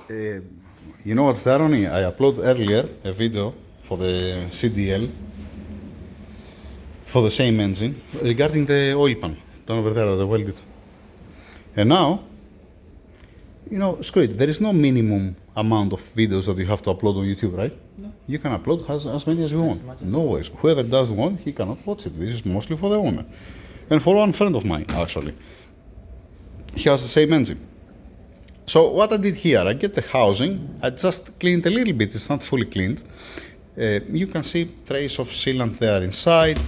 You know what's the irony? I uploaded earlier a video for the CDL for the same engine regarding the oil pan down over there, the welded. And now, you know, screw it. There is no minimum amount of videos that you have to upload on YouTube, right? No. You can upload as many as you want. No worries. Whoever does want, he cannot watch it. This is mostly for the owner. And for one friend of mine, actually. He has the same engine. So what I did here, I get the housing. I just cleaned a little bit. It's not fully cleaned. You can see trace of sealant there inside.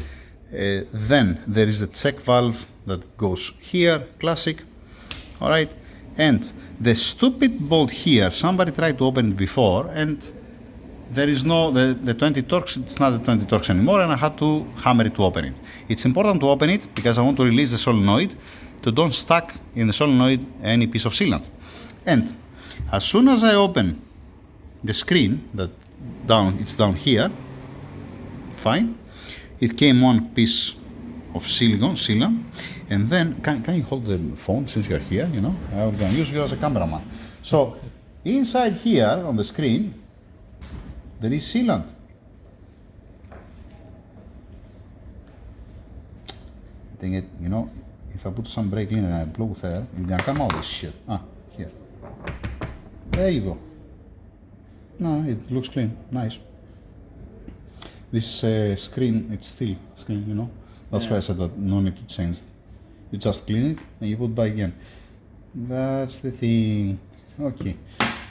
Then there is the check valve that goes here, classic. All right. And the stupid bolt here, somebody tried to open it before, and there is no, the 20 Torx, it's not the 20 Torx anymore, and I had to hammer it to open it. It's important to open it because I want to release the solenoid to don't stuck in the solenoid any piece of sealant. And as soon as I open the screen, it's down here, fine, it came one piece of silicone sealant, and then can you hold the phone since you're here? You know, I'm going to use you as a cameraman. So inside here on the screen there is sealant. Dang it, you know, if I put some brake cleaner and I blow there, you're gonna come out this shit. Here. There you go. No, it looks clean, nice. This screen, it's still screen, you know. That's why I said that no need to change it. You just clean it and you put back again. That's the thing. Okay.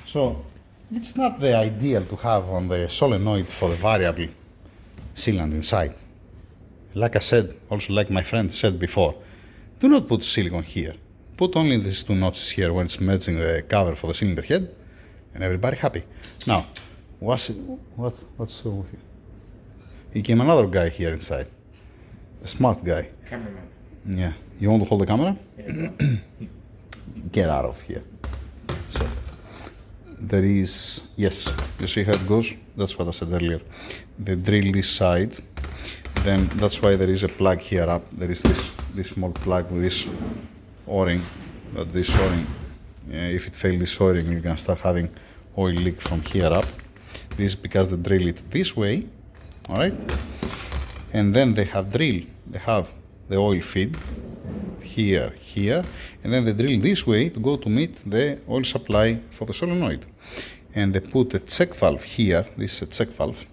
So it's not the ideal to have on the solenoid for the variable sealant inside. Like I said, also like my friend said before, do not put silicone here. Put only these two notches here when it's merging the cover for the cylinder head, and everybody happy. Now, what's wrong with you? He came another guy here inside. A smart guy. Cameraman. Yeah. You want to hold the camera? Yeah. Get out of here. So, there is, yes, you see how it goes? That's what I said earlier. They drill this side, then that's why there is a plug here up. There is this small plug with this O-ring. This O-ring, if it fails this O-ring, you can start having oil leak from here up. This is because they drill it this way, all right? And then they have the oil feed here, and then they drill this way to go to meet the oil supply for the solenoid. And they put a check valve here. This is a check valve.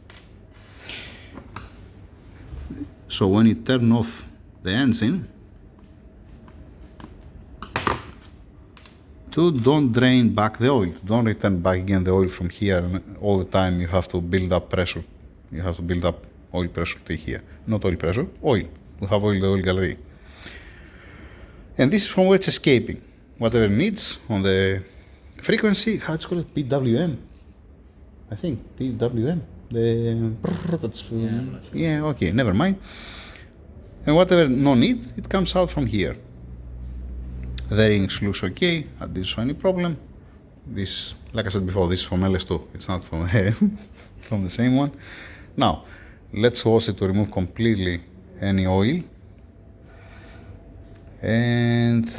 So when you turn off the engine, don't drain back the oil. Don't return back again the oil from here, and all the time you have to build up pressure. You have to build up oil pressure to here. Not oil pressure, oil. We have oil, the oil gallery. And this is from where it's escaping. Whatever it needs on the frequency, how it's called, PWM. I think, PWM. Yeah, okay, never mind. And whatever no need, it comes out from here. The rings looks okay, I didn't show any problem. This, like I said before, this is from LS2. It's not from, from the same one. Now, let's wash it to remove completely any oil. And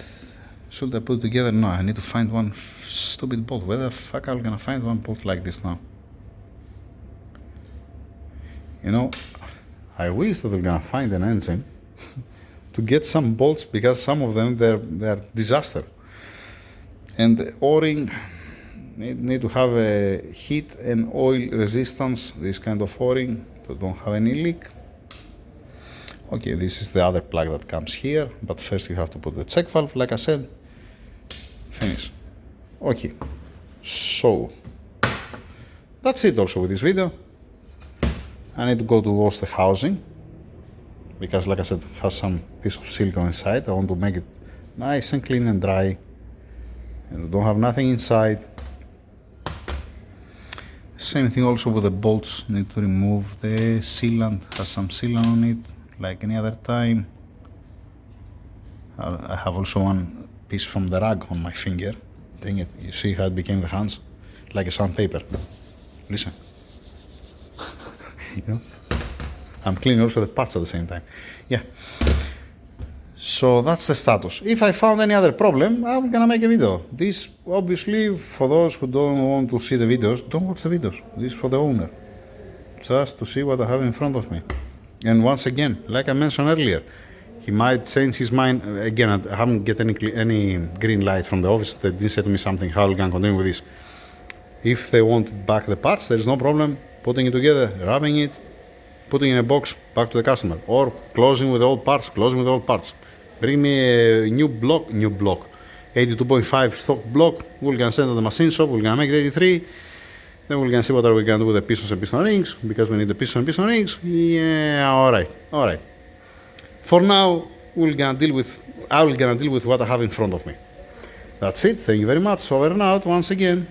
should I put it together? No, I need to find one stupid bolt. Where the fuck am I gonna find one bolt like this now? You know, I wish that we're gonna find an engine to get some bolts, because some of them they're disaster. And the O-ring need to have a heat and oil resistance. This kind of O-ring that don't have any leak. Okay, this is the other plug that comes here, but first you have to put the check valve, like I said. Finish. Okay, so that's it also with this video. I need to go to wash the housing, because like I said, it has some piece of silicone inside. I want to make it nice and clean and dry, and don't have nothing inside. Same thing also with the bolts. Need to remove the sealant. Has some sealant on it, like any other time. I have also one piece from the rag on my finger. Dang it, you see how it became the hands? Like a sandpaper. Listen. You know? I'm cleaning also the parts at the same time. Yeah. So that's the status. If I found any other problem, I'm gonna make a video. This, obviously, for those who don't want to see the videos, don't watch the videos. This is for the owner, just to see what I have in front of me. And once again, like I mentioned earlier, he might change his mind. Again, I haven't get any green light from the office. They didn't say to me something, how we can continue with this. If they want back the parts, there is no problem putting it together, wrapping it, putting in a box back to the customer, or closing with the old parts, closing with the old parts. Bring me a new block, 82.5 stock block, we're gonna send to the machine shop, we're gonna make the 83, then we're gonna see what are we gonna do with the pistons and piston rings, because we need the piston and piston rings. Yeah, alright. For now, I will gonna deal with what I have in front of me. That's it, thank you very much, over and out once again.